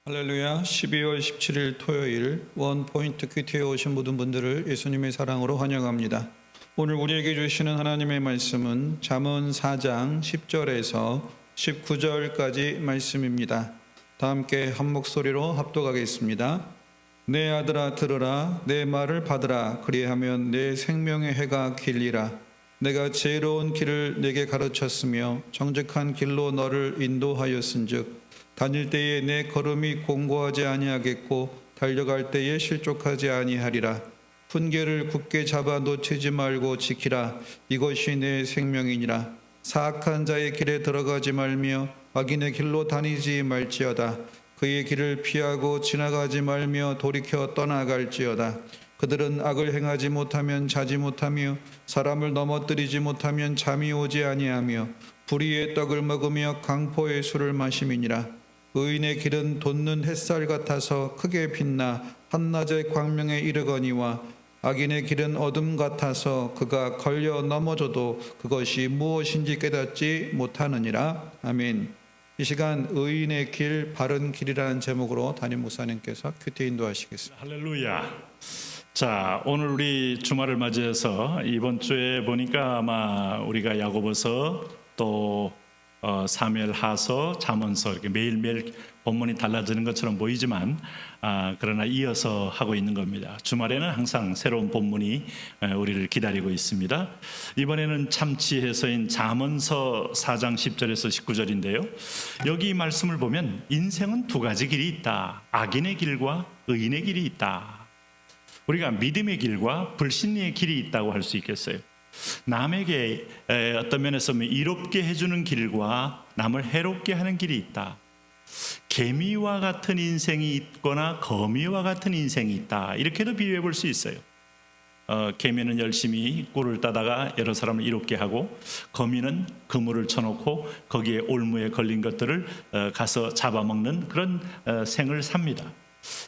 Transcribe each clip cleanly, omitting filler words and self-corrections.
할렐루야. 12월 17일 토요일 원포인트 큐티에 오신 모든 분들을 예수님의 사랑으로 환영합니다. 오늘 우리에게 주시는 하나님의 말씀은 잠언 4장 10절에서 19절까지 말씀입니다. 다 함께 한 목소리로 합독하겠습니다. 내 아들아 들으라, 내 말을 받으라. 그리하면 내 생명의 해가 길리라. 내가 지혜로운 길을 내게 가르쳤으며 정직한 길로 너를 인도하였은즉 다닐 때에 내 걸음이 공고하지 아니하겠고 달려갈 때에 실족하지 아니하리라. 훈계를 굳게 잡아 놓치지 말고 지키라. 이것이 내 생명이니라. 사악한 자의 길에 들어가지 말며 악인의 길로 다니지 말지어다. 그의 길을 피하고 지나가지 말며 돌이켜 떠나갈지어다. 그들은 악을 행하지 못하면 자지 못하며 사람을 넘어뜨리지 못하면 잠이 오지 아니하며 불의의 떡을 먹으며 강포의 술을 마심이니라. 의인의 길은 돋는 햇살 같아서 크게 빛나 한낮의 광명에 이르거니와 악인의 길은 어둠 같아서 그가 걸려 넘어져도 그것이 무엇인지 깨닫지 못하느니라. 아멘. 이 시간 의인의 길, 바른 길이라는 제목으로 담임 목사님께서 큐티 인도하시겠습니다. 할렐루야. 자, 오늘 우리 주말을 맞이해서 이번 주에 보니까 아마 우리가 야고보서 또 사무엘하서, 잠언서 이렇게 매일매일 본문이 달라지는 것처럼 보이지만 그러나 이어서 하고 있는 겁니다. 주말에는 항상 새로운 본문이 우리를 기다리고 있습니다. 이번에는 참 지혜서인 잠언서 4장 10절에서 19절인데요. 여기 말씀을 보면 인생은 두 가지 길이 있다. 악인의 길과 의인의 길이 있다. 우리가 믿음의 길과 불신의 길이 있다고 할 수 있겠어요. 남에게 어떤 면에서 이롭게 해주는 길과 남을 해롭게 하는 길이 있다. 개미와 같은 인생이 있거나 거미와 같은 인생이 있다. 이렇게도 비유해 볼 수 있어요. 개미는 열심히 꿀을 따다가 여러 사람을 이롭게 하고, 거미는 그물을 쳐놓고 거기에 올무에 걸린 것들을 가서 잡아먹는 그런 생을 삽니다.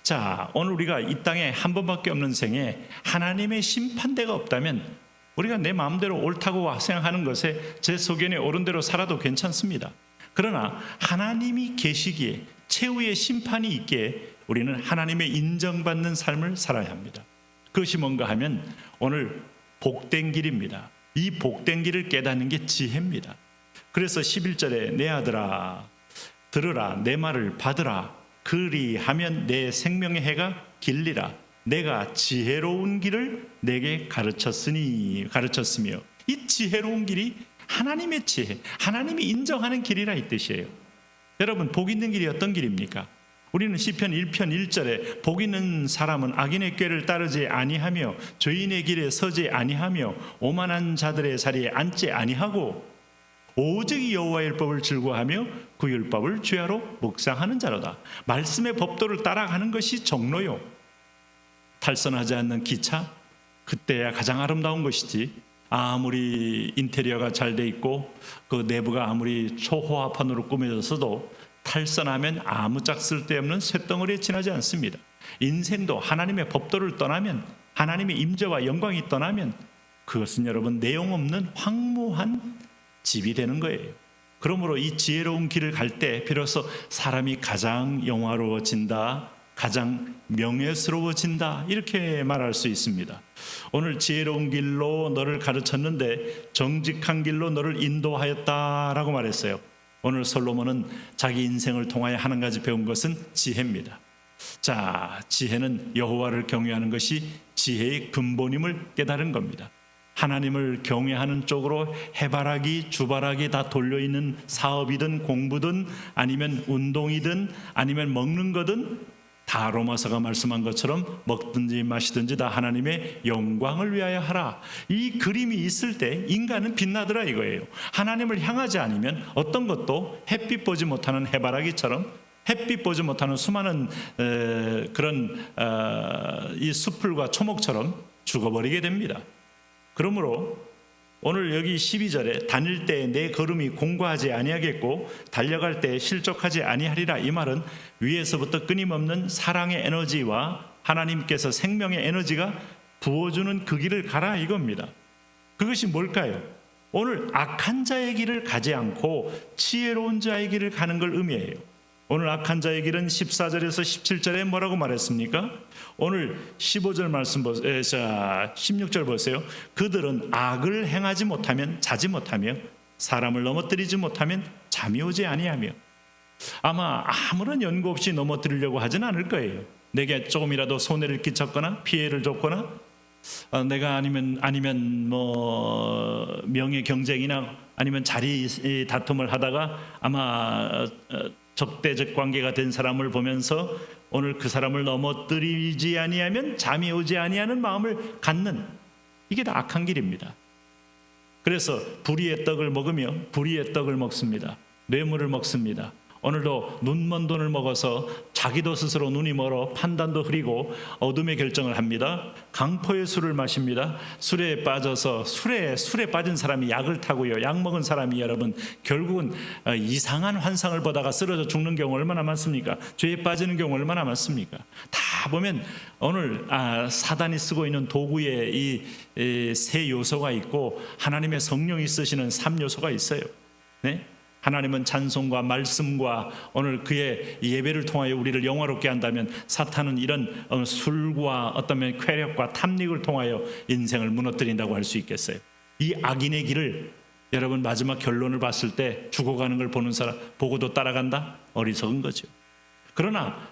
자, 오늘 우리가 이 땅에 한 번밖에 없는 생에 하나님의 심판대가 없다면 우리가 내 마음대로 옳다고 생각하는 것에 제 소견에 옳은 대로 살아도 괜찮습니다. 그러나 하나님이 계시기에 최후의 심판이 있기에 우리는 하나님의 인정받는 삶을 살아야 합니다. 그것이 뭔가 하면 오늘 복된 길입니다. 이 복된 길을 깨닫는 게 지혜입니다. 그래서 11절에 내 아들아 들으라, 내 말을 받으라. 그리하면 내 생명의 해가 길리라. 내가 지혜로운 길을 내게 가르쳤으며, 이 지혜로운 길이 하나님의 지혜, 하나님이 인정하는 길이라 이 뜻이에요. 여러분, 복 있는 길이 어떤 길입니까? 우리는 시편 1편 1절에 복 있는 사람은 악인의 꾀를 따르지 아니하며 죄인의 길에 서지 아니하며 오만한 자들의 자리에 앉지 아니하고 오직 여호와의 율법을 즐거워하며 그 율법을 주야로 묵상하는 자로다. 말씀의 법도를 따라가는 것이 정로요. 탈선하지 않는 기차, 그때야 가장 아름다운 것이지. 아무리 인테리어가 잘 돼 있고 그 내부가 아무리 초호화판으로 꾸며졌어도 탈선하면 아무짝 쓸데없는 쇳덩어리에 지나지 않습니다. 인생도 하나님의 법도를 떠나면, 하나님의 임재와 영광이 떠나면 그것은 여러분 내용 없는 황무한 집이 되는 거예요. 그러므로 이 지혜로운 길을 갈 때 비로소 사람이 가장 영화로워진다, 가장 명예스러워진다, 이렇게 말할 수 있습니다. 오늘 지혜로운 길로 너를 가르쳤는데 정직한 길로 너를 인도하였다라고 말했어요. 오늘 솔로몬은 자기 인생을 통하여 한 가지 배운 것은 지혜입니다. 자, 지혜는 여호와를 경외하는 것이 지혜의 근본임을 깨달은 겁니다. 하나님을 경외하는 쪽으로 해바라기, 주바라기 다 돌려있는 사업이든 공부든 아니면 운동이든 아니면 먹는 거든 다 로마서가 말씀한 것처럼 먹든지 마시든지 다 하나님의 영광을 위하여 하라. 이 그림이 있을 때 인간은 빛나더라 이거예요. 하나님을 향하지 않으면 어떤 것도 햇빛 보지 못하는 해바라기처럼, 햇빛 보지 못하는 수많은 그런 이 숲풀과 초목처럼 죽어버리게 됩니다. 그러므로 오늘 여기 12절에 다닐 때 내 걸음이 공고하지 아니하겠고 달려갈 때 실족하지 아니하리라, 이 말은 위에서부터 끊임없는 사랑의 에너지와 하나님께서 생명의 에너지가 부어주는 그 길을 가라 이겁니다. 그것이 뭘까요? 오늘 악한 자의 길을 가지 않고 지혜로운 자의 길을 가는 걸 의미해요. 오늘 악한 자의 길은 14절에서 17절에 뭐라고 말했습니까? 오늘 15절 말씀 보세요. 16절 보세요. 그들은 악을 행하지 못하면 자지 못하며 사람을 넘어뜨리지 못하면 잠이 오지 아니하며. 아마 아무런 연고 없이 넘어뜨리려고 하진 않을 거예요. 내게 조금이라도 손해를 끼쳤거나 피해를 줬거나 내가 아니면 뭐 명예 경쟁이나 아니면 자리 다툼을 하다가 아마 적대적 관계가 된 사람을 보면서 오늘 그 사람을 넘어뜨리지 아니하면 잠이 오지 아니하는 마음을 갖는, 이게 다 악한 길입니다. 그래서 불의의 떡을 먹으며 불의의 떡을 먹습니다. 뇌물을 먹습니다. 오늘도 눈먼 돈을 먹어서 자기도 스스로 눈이 멀어 판단도 흐리고 어둠의 결정을 합니다. 강포의 술을 마십니다. 술에 빠져서 술에 빠진 사람이 약을 타고요. 약 먹은 사람이 여러분 결국은 이상한 환상을 보다가 쓰러져 죽는 경우 얼마나 많습니까? 죄에 빠지는 경우 얼마나 많습니까? 다 보면 오늘 사단이 쓰고 있는 도구에 이 세 요소가 있고 하나님의 성령이 쓰시는 3요소가 있어요. 네? 하나님은 찬송과 말씀과 오늘 그의 예배를 통하여 우리를 영화롭게 한다면, 사탄은 이런 술과 어떤 쾌락과 탐닉을 통하여 인생을 무너뜨린다고 할 수 있겠어요. 이 악인의 길을 여러분 마지막 결론을 봤을 때 죽어가는 걸 보는 사람 보고도 따라간다? 어리석은 거죠. 그러나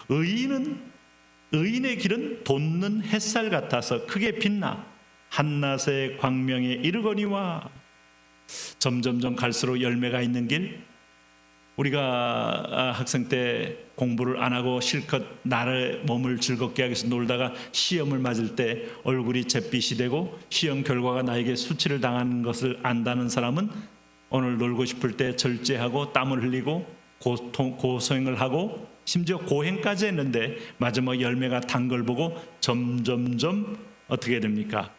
의인의 길은 돋는 햇살 같아서 크게 빛나 한낮의 광명에 이르거니와. 점점점 갈수록 열매가 있는 길. 우리가 학생 때 공부를 안 하고 실컷 나를 몸을 즐겁게 하기 위해서 놀다가 시험을 맞을 때 얼굴이 잿빛이 되고 시험 결과가 나에게 수치를 당하는 것을 안다는 사람은 오늘 놀고 싶을 때 절제하고 땀을 흘리고 고소행을 하고 심지어 고행까지 했는데 마지막 열매가 단 걸 보고 점점점 어떻게 됩니까?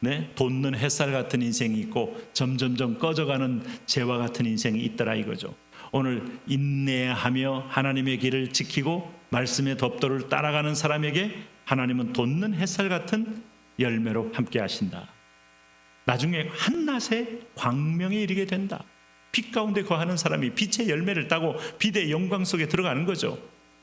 네, 돋는 햇살 같은 인생이 있고 점점점 꺼져가는 재와 같은 인생이 있더라 이거죠. 오늘 인내하며 하나님의 길을 지키고 말씀의 법도를 따라가는 사람에게 하나님은 돋는 햇살 같은 열매로 함께 하신다. 나중에 한낮에 광명에 이르게 된다. 빛 가운데 거하는 사람이 빛의 열매를 따고 빛의 영광 속에 들어가는 거죠.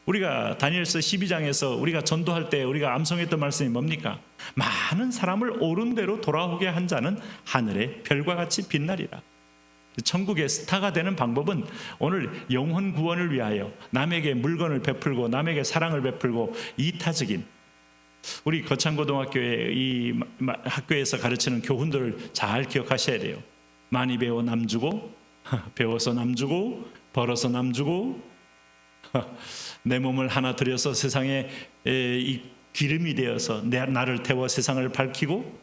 우리가 다니엘서 12장에서 우리가 전도할 때 우리가 암송했던 말씀이 뭡니까? 많은 사람을 옳은 대로 돌아오게 한 자는 하늘의 별과 같이 빛나리라. 천국의 스타가 되는 방법은 오늘 영혼 구원을 위하여 남에게 물건을 베풀고 남에게 사랑을 베풀고 이타적인, 우리 거창고등학교의 이 학교에서 가르치는 교훈들을 잘 기억하셔야 돼요. 많이 배워 남 주고, 배워서 남 주고, 벌어서 남 주고, 내 몸을 하나 들여서 세상에 이 기름이 되어서 나를 태워 세상을 밝히고.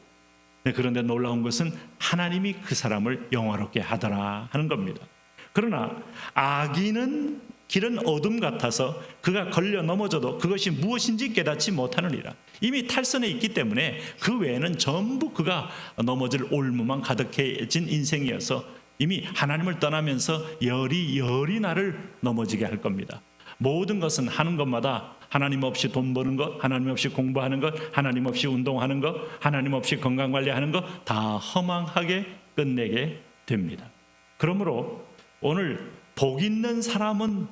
그런데 놀라운 것은 하나님이 그 사람을 영화롭게 하더라 하는 겁니다. 그러나 악인은 길은 어둠 같아서 그가 걸려 넘어져도 그것이 무엇인지 깨닫지 못하느니라. 이미 탈선해 있기 때문에 그 외에는 전부 그가 넘어질 올무만 가득해진 인생이어서 이미 하나님을 떠나면서 열이 나를 넘어지게 할 겁니다. 모든 것은 하는 것마다 하나님 없이 돈 버는 것, 하나님 없이 공부하는 것, 하나님 없이 운동하는 것, 하나님 없이 건강관리하는 것 다 허망하게 끝내게 됩니다. 그러므로 오늘 복 있는 사람은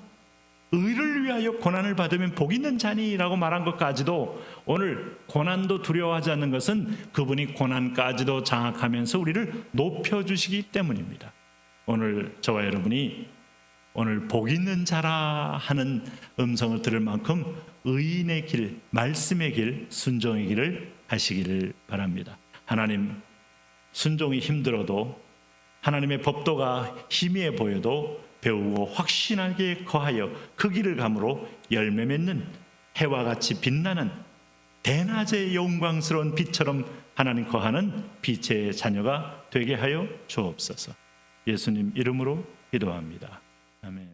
의를 위하여 고난을 받으면 복 있는 자니라고 말한 것까지도, 오늘 고난도 두려워하지 않는 것은 그분이 고난까지도 장악하면서 우리를 높여주시기 때문입니다. 오늘 저와 여러분이 오늘 복 있는 자라 하는 음성을 들을 만큼 의인의 길, 말씀의 길, 순종의 길을 하시기를 바랍니다. 하나님, 순종이 힘들어도 하나님의 법도가 희미해 보여도 배우고 확신하게 거하여 그 길을 감으로 열매 맺는 해와 같이 빛나는 대낮의 영광스러운 빛처럼 하나님 거하는 빛의 자녀가 되게 하여 주옵소서. 예수님 이름으로 기도합니다. 아멘.